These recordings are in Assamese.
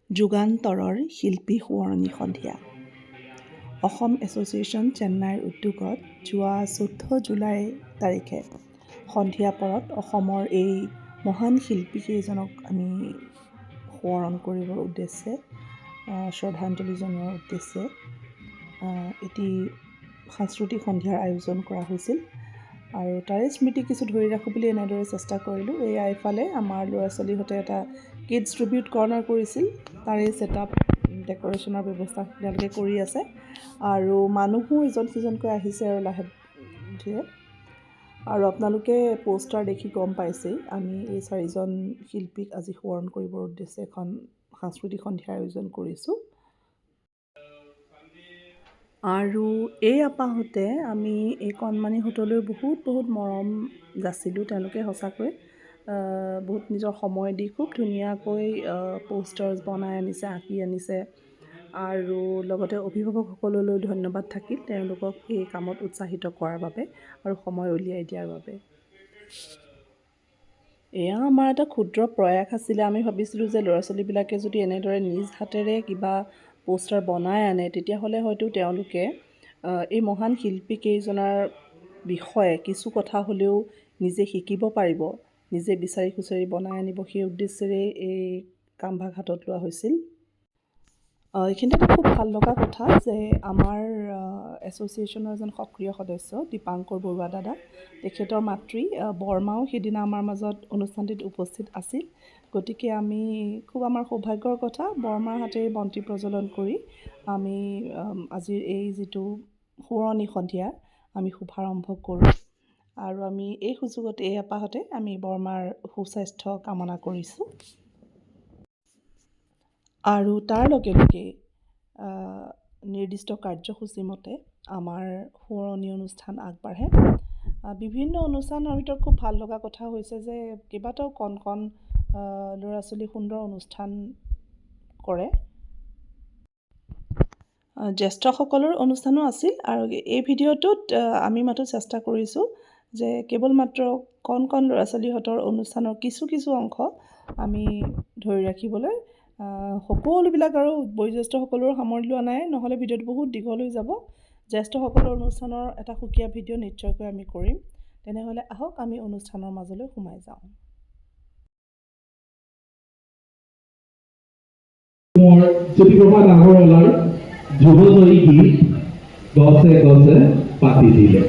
যুগান্তৰৰ শিল্পী সোঁৱৰণি সন্ধিয়া। অসম এছ'চিয়েশ্যন চেন্নাইৰ উদ্যোগত যোৱা 14 জুলাই তাৰিখে সন্ধিয়া পৰত অসমৰ এই মহান শিল্পীকেইজনক আমি সোঁৱৰণ কৰিবৰ উদ্দেশ্যে শ্ৰদ্ধাঞ্জলি জনোৱাৰ উদ্দেশ্যে এটি সাংস্কৃতিক সন্ধিয়াৰ আয়োজন কৰা হৈছিল আৰু তাৰে স্মৃতি কিছু ধৰি ৰাখোঁ বুলি এনেদৰে চেষ্টা কৰিলোঁ। এয়া এইফালে আমাৰ ল'ৰা ছোৱালীহঁতে এটা কিডছ ট্ৰিবিউট কৰ্ণাৰ কৰিছিল, তাৰে ছেটআপ ডেক'ৰেশ্যনৰ ব্যৱস্থা তেওঁলোকে কৰি আছে আৰু মানুহো ইজন সিজনকৈ আহিছে আৰু লাহে ধীৰে। আৰু আপোনালোকে পোষ্টাৰ দেখি গম পাইছেই, আমি এই 4জন শিল্পীক আজি সোঁৱৰণ কৰিবৰ উদ্দেশ্যে এখন সাংস্কৃতিক সন্ধিয়াৰ আয়োজন কৰিছোঁ। আৰু এই আপাহতে আমি এই কণমানিহঁতলৈ বহুত মৰম যাচিলোঁ। তেওঁলোকে সঁচাকৈ বহুত নিজৰ সময় দি খুব ধুনীয়াকৈ পোষ্টাৰ্ছ বনাই আনিছে, আঁকি আনিছে আৰু লগতে অভিভাৱকসকললৈ ধন্যবাদ থাকিল তেওঁলোকক এই কামত উৎসাহিত কৰাৰ বাবে আৰু সময় উলিয়াই দিয়াৰ বাবে। এয়া আমাৰ এটা ক্ষুদ্ৰ প্ৰয়াস আছিলে। আমি ভাবিছিলোঁ যে ল'ৰা ছোৱালীবিলাকে যদি এনেদৰে নিজ হাতেৰে কিবা পোষ্টাৰ বনাই আনে তেতিয়াহ'লে হয়তো তেওঁলোকে এই মহান শিল্পীকেইজনৰ বিষয়ে কিছু কথা হ'লেও নিজে শিকিব পাৰিব, নিজে বিচাৰি খুচৰি বনাই আনিব। সেই উদ্দেশ্যেৰে এই কামভাগ হাতত লোৱা হৈছিল। এইখিনিতে এটা খুব ভাল লগা কথা যে আমাৰ এছ'চিয়েশ্যনৰ এজন সক্ৰিয় সদস্য দীপাংকৰ বৰুৱা দাদা, তেখেতৰ মাতৃ বৰমাও সেইদিনা আমাৰ মাজত অনুষ্ঠানটিত উপস্থিত আছিল। গতিকে আমি আমাৰ সৌভাগ্যৰ কথা, বৰমাৰ হাতেৰে বন্তি প্ৰজ্বলন কৰি আমি আজিৰ এই যিটো সোঁৱৰণি সন্ধিয়া আমি শুভাৰম্ভ কৰোঁ আৰু আমি এই সুযোগত এই আপাহতে আমি বৰমাৰ সুস্বাস্থ্য কামনা কৰিছোঁ আৰু তাৰ লগে লগে নিৰ্দিষ্ট কাৰ্যসূচী মতে আমাৰ সোঁৱৰণি অনুষ্ঠান আগবাঢ়ে। বিভিন্ন অনুষ্ঠানৰ ভিতৰত খুব ভাল লগা কথা হৈছে যে কেইবাটাও কণ ল'ৰা ছোৱালী সুন্দৰ অনুষ্ঠান কৰে। জ্যেষ্ঠসকলৰ অনুষ্ঠানো আছিল আৰু এই ভিডিঅ'টোত আমি মাথো চেষ্টা কৰিছোঁ যে কেৱল মাত্ৰ কণ ল'ৰা ছোৱালীহঁতৰ অনুষ্ঠানৰ কিছু অংশ আমি ধৰি ৰাখিবলৈ। সকলোবিলাক আৰু বয়োজ্যেষ্ঠসকলৰো সামৰি লোৱা নাই, নহ'লে ভিডিঅ'টো বহুত দীঘল হৈ যাব। জ্যেষ্ঠসকলৰ অনুষ্ঠানৰ এটা সুকীয়া ভিডিঅ' নিশ্চয়কৈ আমি কৰিম। তেনেহ'লে আহক আমি অনুষ্ঠানৰ মাজলৈ সোমাই যাওঁ। জ্যোতিপ্ৰসাদ আগৰৱালাৰ যুৱজয়ী গীত গছে গছে পাতি দিলে।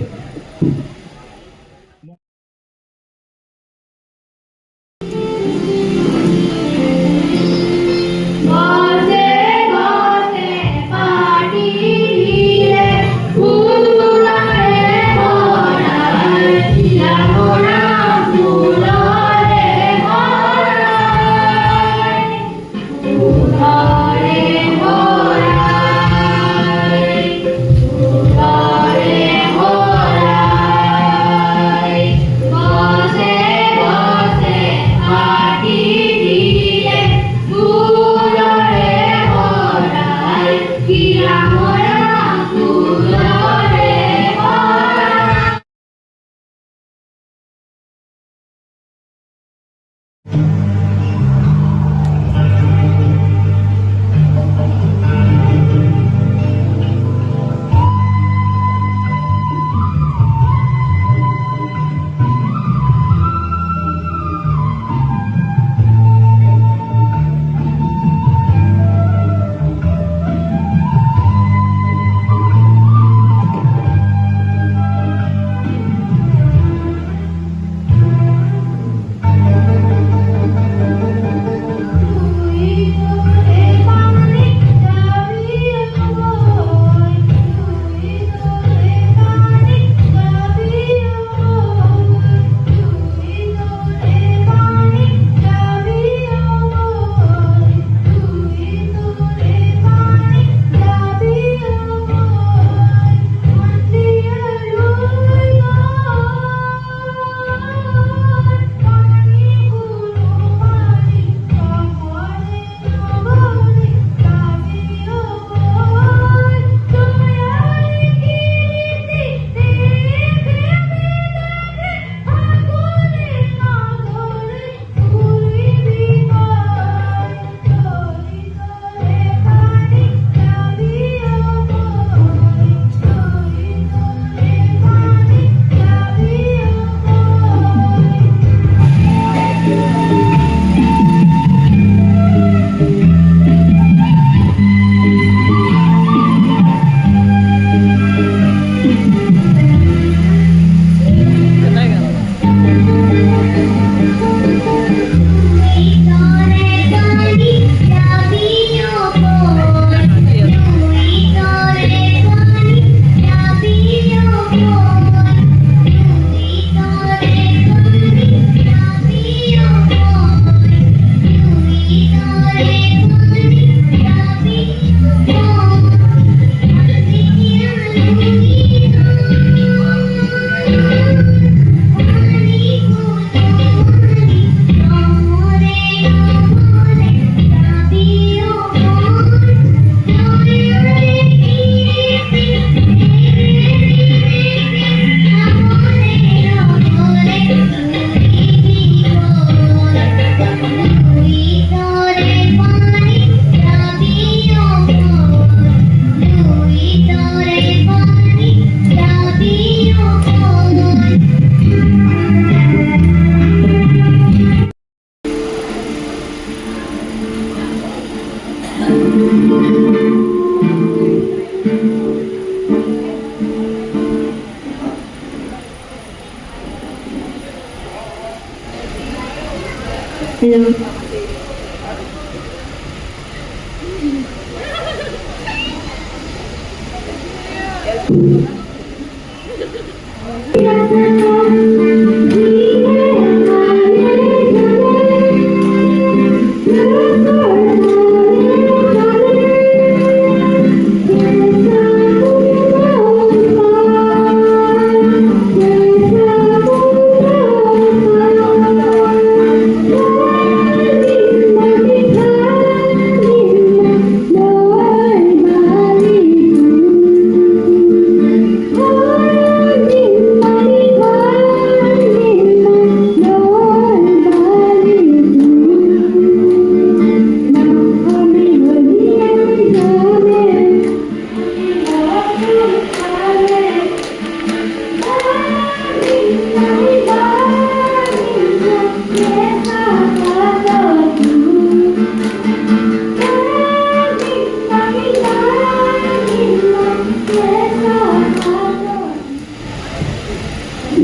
Hello.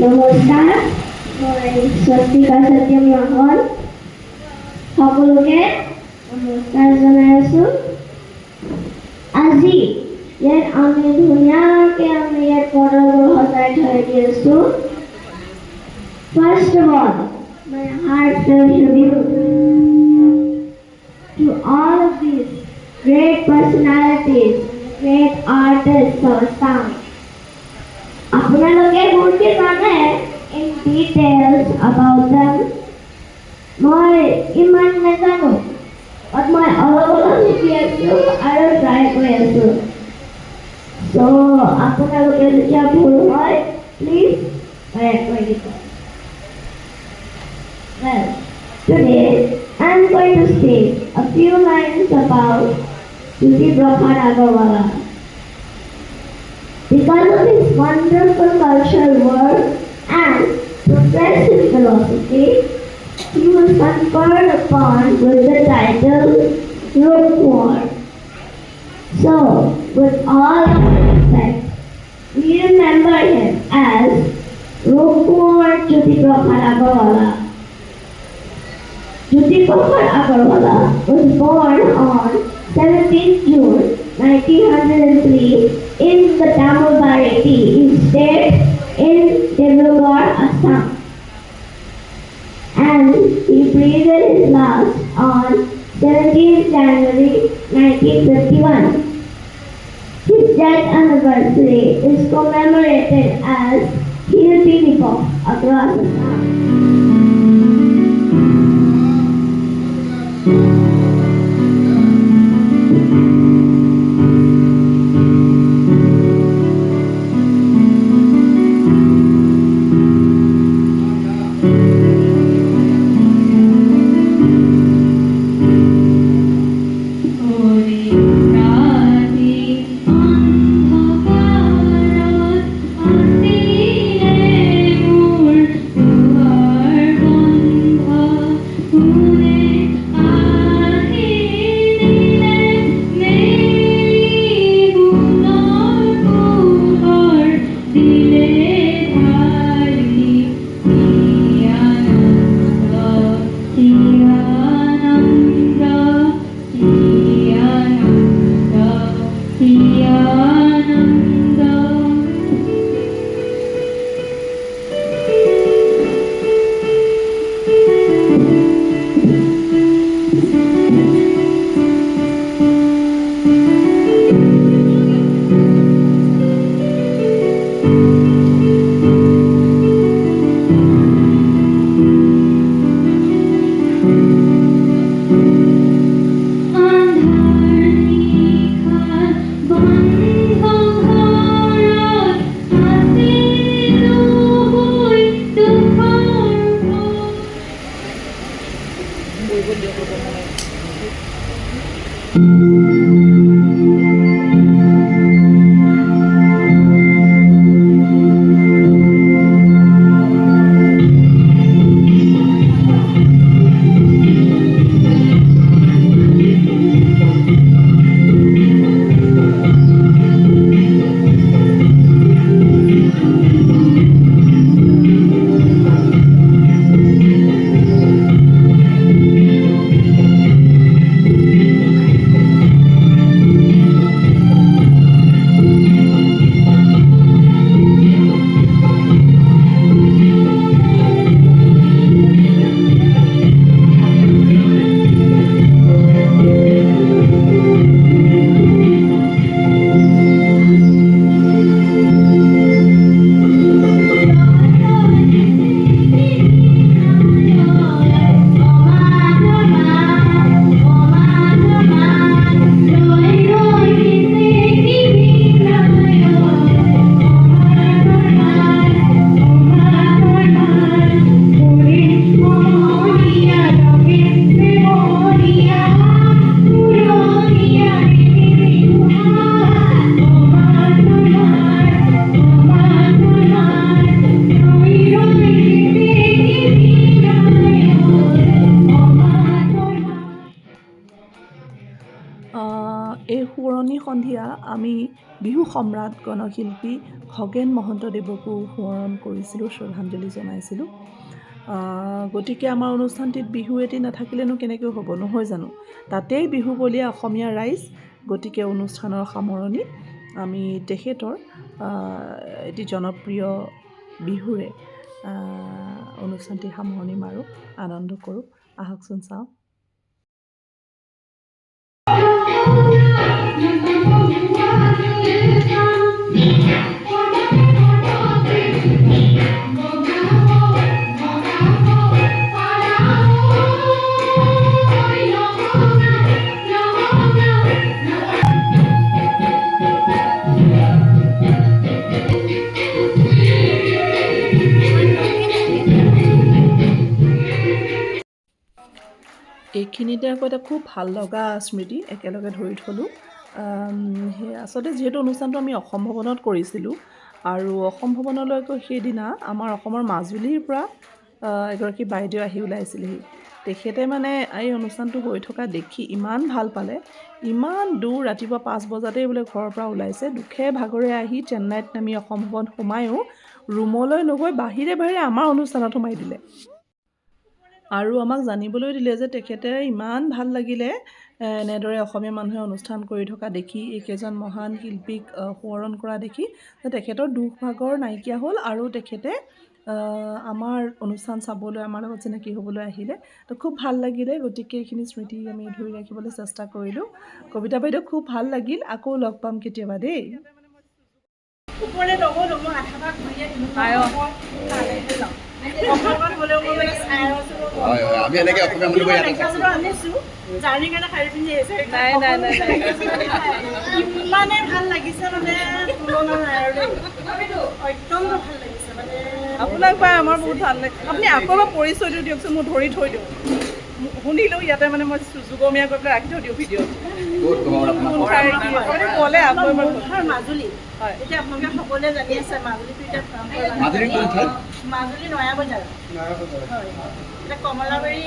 নমস্কাৰ মই স্বস্তিকা সত্যম লাহন সকলোকে নমস্কাৰ জনাই আছোঁ আজি ইয়াত আমি ধুনীয়াকৈ ইয়াত পদবোৰ সজাই থৈ দি আছোঁ First of all, my heartfelt tribute to all of these great personalities, great artists of sound. আপোনালোকে বহুতে জানে in details about them. মই ইমান নাজানো but মই অলপ অলপ শিকি আছোঁ আৰু ট্ৰাই কৰি আছোঁ so আপোনালোকে যেতিয়া ভুল হয় প্লিজ correct কৰি দিব Well, today I'm going to speak a few lines about Jyoti Prabhat Agarwala. Because of his wonderful cultural work and progressive philosophy, he was conferred upon with the title Roquefort. So, with all respect, we remember him as Roquefort Jyoti Prabhat Agarwala. Jyoti Prabhat Agarwala was born on 17th June 1903 in the Tamilbareti state in Devrugarh, Assam. And he breathed his last on 17th January 1951. His death anniversary is commemorated as Hilti Divas across Assam. সামৰণি সন্ধিয়া আমি বিহু সম্ৰাট গণশিল্পী খগেন মহন্তদেৱকো সোঁৱৰণ কৰিছিলোঁ, শ্ৰদ্ধাঞ্জলি জনাইছিলোঁ। গতিকে আমাৰ অনুষ্ঠানটিত বিহু এটি নাথাকিলেনো কেনেকৈ হ'ব, নহয় জানো? তাতেই বিহু বলীয়া অসমীয়া ৰাইজ, গতিকে অনুষ্ঠানৰ সামৰণি আমি তেখেতৰ এটি জনপ্ৰিয় বিহুৰে অনুষ্ঠানটি সামৰণি মাৰোঁ, আনন্দ কৰোঁ। আহকচোন চাওঁ। এইখিনিতে আকৌ এটা খুব ভাল লগা স্মৃতি একেলগে ধৰি থলোঁ। আচলতে যিহেতু অনুষ্ঠানটো আমি অসম ভৱনত কৰিছিলোঁ, আৰু অসম ভৱনলৈকে সেইদিনা আমাৰ অসমৰ মাজুলীৰ পৰা এগৰাকী বাইদেউ আহি ওলাইছিলেহি। তেখেতে মানে এই অনুষ্ঠানটো হৈ থকা দেখি ইমান ভাল পালে, ইমান দূৰ ৰাতিপুৱা 5 বজাতেই বোলে ঘৰৰ পৰা ওলাইছে, দুখে ভাগৰে আহি চেন্নাইত নামি অসম ভৱন সোমায়ো ৰুমলৈ নগৈ বাহিৰে বাহিৰে আমাৰ অনুষ্ঠানত সোমাই দিলে আৰু আমাক জানিবলৈ দিলে যে তেখেতে ইমান ভাল লাগিলে এনেদৰে অসমীয়া মানুহে অনুষ্ঠান কৰি থকা দেখি, এইকেইজন মহান শিল্পীক সোঁৱৰণ কৰা দেখি, যে তেখেতৰ দুখ ভাগৰ নাইকিয়া হ'ল আৰু তেখেতে আমাৰ অনুষ্ঠান চাবলৈ, আমাৰ লগত চিনাকি হ'বলৈ আহিলে। তো খুব ভাল লাগিলে। গতিকে এইখিনি স্মৃতি আমি ধৰি ৰাখিবলৈ চেষ্টা কৰিলোঁ। কবিতা বাইদেউ, খুব ভাল লাগিল, আকৌ লগ পাম কেতিয়াবা দেই। আমি এনেকৈ অসমীয়া মানুহ ইমানে ভাল লাগিছে মানে তুলনা নাই আৰু অত্যন্ত ভাল লাগিছে মানে। আপোনাক পাই আমাৰ বহুত ভাল লাগে। আপুনি আকৌ পৰিচয়টো দিয়কচোন, মই ধৰি থৈ দিওঁ। শুনিলোঁ ইয়াতে মানে মই যুগমীয়া কৰি পেলাই ৰাখি থৈ দিওঁ ভিডিঅ'ত। ক'লে আকৌ এবাৰ মাজুলী, এতিয়া আপোনালোকে সকলোৱে জানি আছে মাজুলীটো এতিয়া মাজুলী নয়া বজাৰ হয়। এতিয়া কমলাবাৰী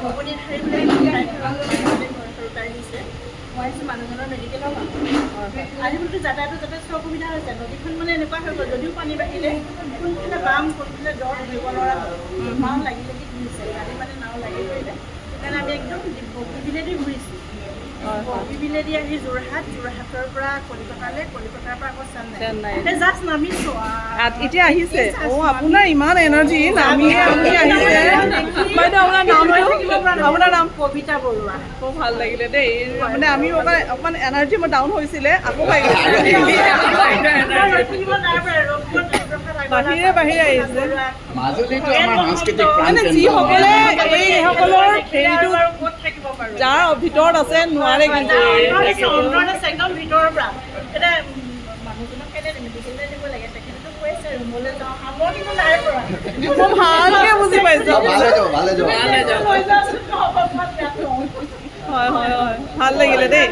ভৱনী ঠাই চৰকাৰী দিছে। মই আছোঁ মানুহজনৰ মেডিকেলৰ আজিকালিতো যাতায়াতৰ যথেষ্ট অসুবিধা হৈছে। নদীখন মানে এনেকুৱা হৈ গ'ল, যদিও পানী বাঢ়িলে কোনফালে বাম কোনফালে দ ধৰিব নোৱাৰা হ'ল। নাও লাগি লাগি ঘূৰিছে, কালি মানে নাও লাগি ধৰিলে। সেইকাৰণে আমি একদম বগীবিলেদি ঘূৰিছোঁ। বগীবিলেদি আহি যোৰহাটৰ পৰা কলিকতালৈ, কলিকতাৰ পৰা আকৌ চেন্নাই জাষ্ট নামিছোঁ। এতিয়া আহিছে। আপোনাৰ ইমান এনাৰ্জি, নামি আপুনি আহিছে। বাইদেউ, আপোনাৰ নাম? কবিতা বৰুৱা। খুব ভাল লাগিলে দেই। মানে আমি অকণমান এনাৰ্জি মোৰ ডাউন হৈছিলে, আকৌ পাই গৈছে। বাহিৰে বাহিৰে আহিছে। মাজুলীটো আমাৰ সাংস্কৃতিক মানে যিসকলে এইসকলৰ হেৰিটো যাৰ ভিতৰত আছে নোৱাৰে কিন্তু একদম ভিতৰৰ পৰা এতিয়া মানুহজনক কেনে মেডিকেললৈ দিব লাগে, তেখেতেতো কৈছে ৰুমলৈ যাওঁ, আমাৰ কিন্তু নাই পৰা। মই ভালকৈ বুজি পাইছোঁ। লৈ যাওঁচোন, হয় হয় হয়, ভাল লাগিলে দেই।